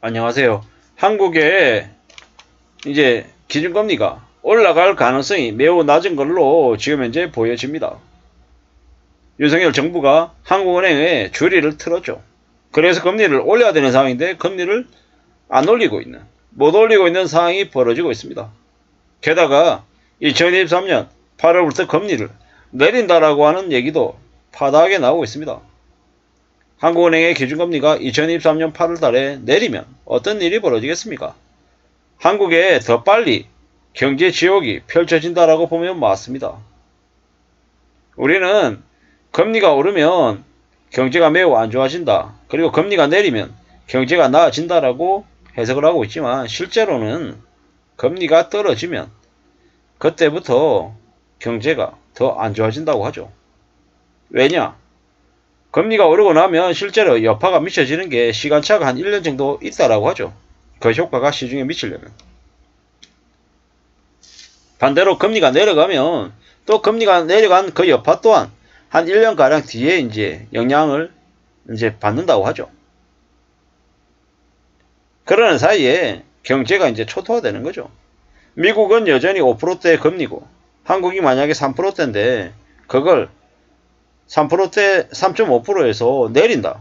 안녕하세요. 한국의 이제 기준금리가 올라갈 가능성이 매우 낮은 걸로 지금 현재 보여집니다. 윤석열 정부가 한국은행에 주의를 틀었죠. 그래서 금리를 올려야 되는 상황인데 금리를 안 올리고 있는, 못 올리고 있는 상황이 벌어지고 있습니다. 게다가 2023년 8월부터 금리를 내린다라고 하는 얘기도 파다하게 나오고 있습니다. 한국은행의 기준금리가 2023년 8월 달에 내리면 어떤 일이 벌어지겠습니까? 한국에 더 빨리 경제 지옥이 펼쳐진다라고 보면 맞습니다. 우리는 금리가 오르면 경제가 매우 안 좋아진다. 그리고 금리가 내리면 경제가 나아진다라고 해석을 하고 있지만 실제로는 금리가 떨어지면 그때부터 경제가 더 안 좋아진다고 하죠. 왜냐? 금리가 오르고 나면 실제로 여파가 미쳐지는 게 시간차가 한 1년 정도 있다라고 하죠. 그 효과가 시중에 미치려면. 반대로 금리가 내려가면 또 금리가 내려간 그 여파 또한 한 1년가량 뒤에 이제 영향을 이제 받는다고 하죠. 그러는 사이에 경제가 이제 초토화되는 거죠. 미국은 여전히 5%대 금리고 한국이 만약에 3%대인데 그걸 3%대 3.5%에서 내린다.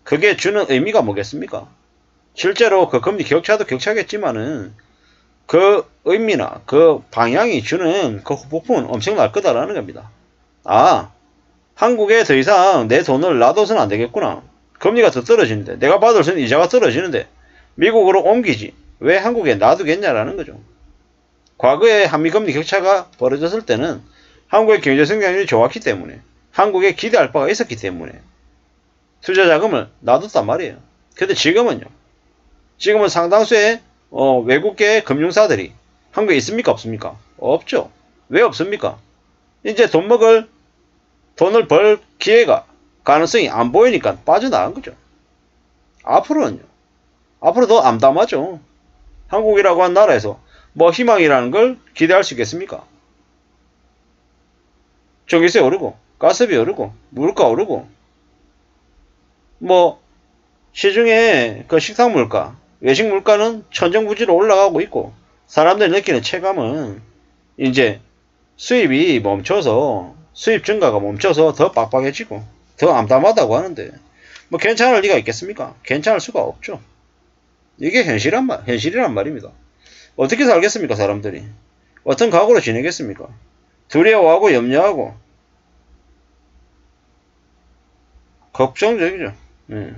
그게 주는 의미가 뭐겠습니까? 실제로 그 금리 격차도 격차겠지만은 그 의미나 그 방향이 주는 그 후폭풍은 엄청날 거다라는 겁니다. 아, 한국에 더 이상 내 돈을 놔둬서는 안 되겠구나. 금리가 더 떨어지는데, 내가 받을 수 있는 이자가 떨어지는데 미국으로 옮기지 왜 한국에 놔두겠냐라는 거죠. 과거에 한미금리 격차가 벌어졌을 때는 한국의 경제 성장률이 좋았기 때문에, 한국에 기대할 바가 있었기 때문에 투자 자금을 놔뒀단 말이에요. 근데 지금은요. 지금은 상당수의 외국계 금융사들이 한국에 있습니까? 없습니까? 없죠. 왜 없습니까? 이제 돈을 벌 기회가, 가능성이 안 보이니까 빠져나간 거죠. 앞으로는요. 앞으로 더 암담하죠. 한국이라고 한 나라에서 뭐 희망이라는 걸 기대할 수 있겠습니까? 전기세 오르고, 가스비 오르고, 물가 오르고, 뭐 시중에 그 식당 물가, 외식 물가는 천정부지로 올라가고 있고, 사람들이 느끼는 체감은 이제 수입이 멈춰서, 수입 증가가 멈춰서 더 빡빡해지고 더 암담하다고 하는데 뭐 괜찮을 리가 있겠습니까? 괜찮을 수가 없죠. 이게 현실이란 말입니다. 어떻게 살겠습니까, 사람들이? 어떤 각오로 지내겠습니까? 두려워하고 염려하고 걱정적이죠. 예.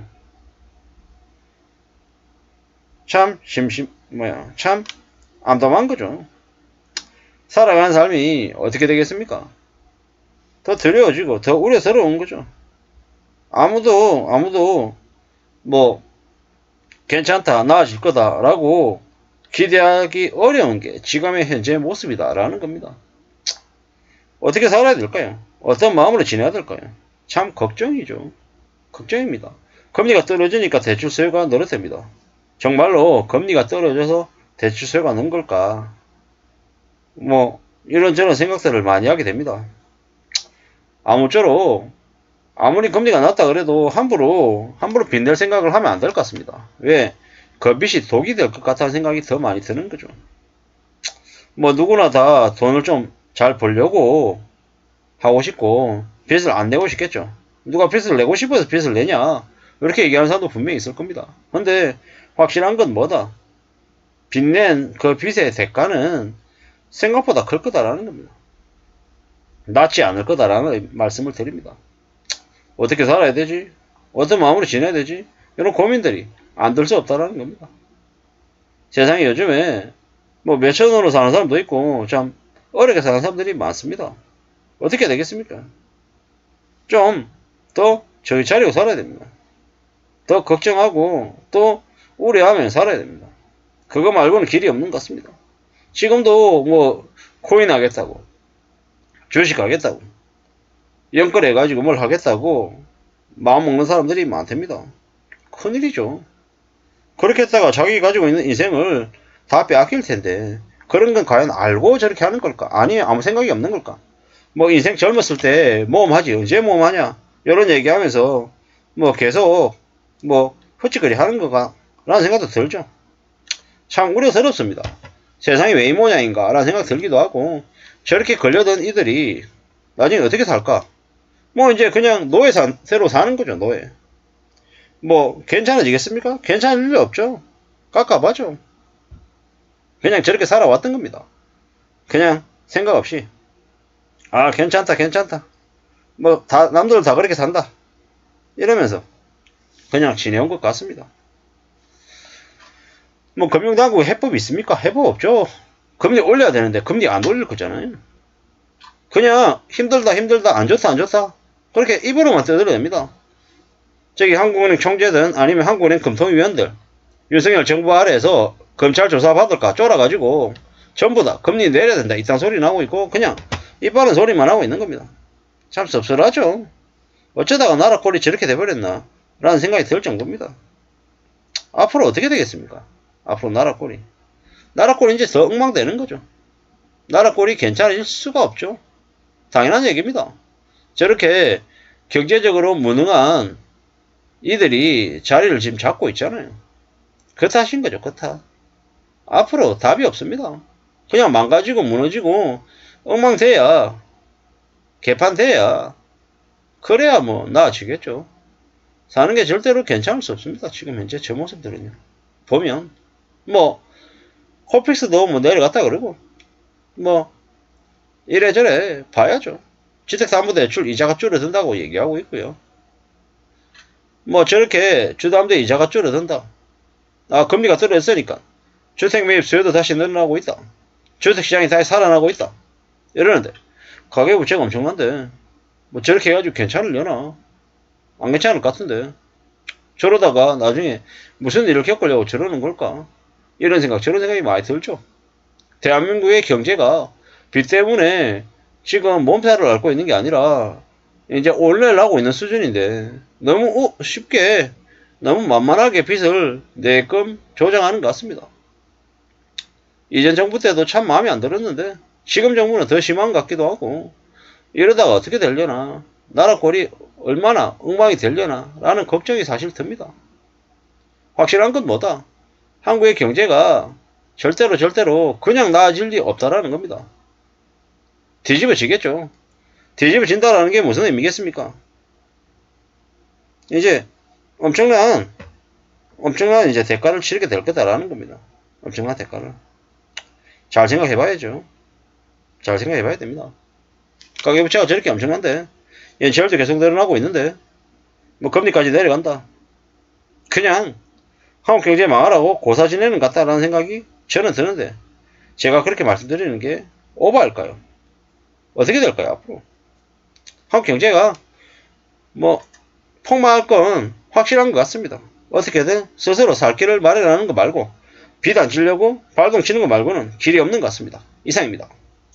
참 암담한 거죠. 살아가는 삶이 어떻게 되겠습니까? 더 두려워지고 더 우려스러운 거죠. 아무도 뭐 괜찮다, 나아질 거다라고 기대하기 어려운 게 지금의 현재 모습이다라는 겁니다. 어떻게 살아야 될까요? 어떤 마음으로 지내야 될까요? 참 걱정이죠. 걱정입니다. 금리가 떨어지니까 대출 수요가 늘어납니다. 정말로 금리가 떨어져서 대출 수요가 는 걸까? 뭐 이런저런 생각들을 많이 하게 됩니다. 아무쪼록 아무리 금리가 낮다 그래도 함부로 빚낼 생각을 하면 안 될 것 같습니다. 왜? 그 빚이 독이 될 것 같다는 생각이 더 많이 드는 거죠. 뭐 누구나 다 돈을 좀 잘 벌려고 하고 싶고 빚을 안 내고 싶겠죠. 누가 빚을 내고 싶어서 빚을 내냐? 이렇게 얘기하는 사람도 분명히 있을 겁니다. 근데 확실한 건 뭐다? 빚낸 그 빚의 대가는 생각보다 클 거다라는 겁니다. 낮지 않을 거다라는 말씀을 드립니다. 어떻게 살아야 되지? 어떤 마음으로 지내야 되지? 이런 고민들이 안 들 수 없다라는 겁니다. 세상에 요즘에 뭐 몇천 원으로 사는 사람도 있고 참 어렵게 사는 사람들이 많습니다. 어떻게 되겠습니까? 좀 더 정신 차리고 살아야 됩니다. 더 걱정하고 또 우려하면 살아야 됩니다. 그거 말고는 길이 없는 것 같습니다. 지금도 뭐 코인 하겠다고, 주식 하겠다고, 연끌 해가지고 뭘 하겠다고 마음 먹는 사람들이 많답니다. 큰일이죠. 그렇게 했다가 자기 가지고 있는 인생을 다 빼앗길 텐데 그런 건 과연 알고 저렇게 하는 걸까? 아니면 아무 생각이 없는 걸까? 뭐 인생 젊었을 때 모험하지 언제 모험하냐 이런 얘기하면서 뭐 계속 뭐 헛짓거리 하는 거가 라는 생각도 들죠. 참 우려스럽습니다. 세상이 왜 이 모양인가 라는 생각 들기도 하고, 저렇게 걸려든 이들이 나중에 어떻게 살까? 뭐 이제 그냥 노예로 사는 거죠. 노예. 뭐 괜찮아지겠습니까? 괜찮을 일 없죠. 깝깝하죠. 그냥 저렇게 살아왔던 겁니다. 그냥 생각 없이 아 괜찮다 괜찮다 뭐 다 남들 다 그렇게 산다 이러면서 그냥 지내온 것 같습니다. 뭐 금융당국에 해법이 있습니까? 해법 없죠. 금리 올려야 되는데 금리 안 올릴 거잖아요. 그냥 힘들다 안 좋다 그렇게 입으로만 떠들어냅니다. 저기 한국은행 총재든 아니면 한국은행 금통위원들 윤석열 정부 아래에서 검찰 조사 받을까 쫄아가지고 전부 다 금리 내려야 된다 이딴 소리 나오고 있고 그냥 이빠른 소리만 하고 있는 겁니다. 참 씁쓸하죠. 어쩌다가 나라 꼴이 저렇게 돼버렸나 라는 생각이 들 정도입니다. 앞으로 어떻게 되겠습니까? 앞으로 나라 꼴이 이제 더 엉망되는 거죠. 나라 꼴이 괜찮을 수가 없죠. 당연한 얘기입니다. 저렇게 경제적으로 무능한 이들이 자리를 지금 잡고 있잖아요. 그 탓인 거죠. 그 탓. 앞으로 답이 없습니다. 그냥 망가지고 무너지고 엉망돼야 개판돼야 그래야 뭐 나아지겠죠. 사는 게 절대로 괜찮을 수 없습니다. 지금 현재 저 모습들은요. 보면 뭐 코픽스도 뭐 내려갔다 그러고 뭐 이래저래 봐야죠. 주택담보대출 이자가 줄어든다고 얘기하고 있고요. 뭐 저렇게 주담대 이자가 줄어든다. 아 금리가 떨어졌으니까 주택 매입 수요도 다시 늘어나고 있다. 주택시장이 다시 살아나고 있다. 이러는데 가계부채가 엄청난데 뭐 저렇게 해가지고 괜찮으려나? 안 괜찮을 것 같은데 저러다가 나중에 무슨 일을 겪으려고 저러는 걸까? 저런 생각이 많이 들죠. 대한민국의 경제가 빚 때문에 지금 몸살을 앓고 있는 게 아니라 이제 올려나가고 있는 수준인데 너무 쉽게 너무 만만하게 빚을 내끔 조장하는 것 같습니다. 이전 정부 때도 참 마음에 안 들었는데 지금 정부는 더 심한 것 같기도 하고 이러다가 어떻게 되려나 나라 꼴이 얼마나 엉망이 되려나 라는 걱정이 사실 듭니다. 확실한 건 뭐다? 한국의 경제가 절대로 그냥 나아질 리 없다라는 겁니다. 뒤집어지겠죠. 뒤집어진다라는 게 무슨 의미겠습니까? 이제 엄청난 이제 대가를 치르게 될 거다라는 겁니다. 엄청난 대가를. 잘 생각해봐야죠. 잘 생각해봐야 됩니다. 가계부채가 저렇게 엄청난데 연체율도 계속 늘어나고 있는데 뭐 금리까지 내려간다. 그냥 한국 경제 망하라고 고사 지내는 것 같다라는 생각이 저는 드는데 제가 그렇게 말씀드리는 게 오버할까요? 어떻게 될까요 앞으로? 한국 경제가 뭐 폭망할 건 확실한 것 같습니다. 어떻게든 스스로 살 길을 마련하는 거 말고 빚 안 지려고 발동 치는 거 말고는 길이 없는 것 같습니다. 이상입니다.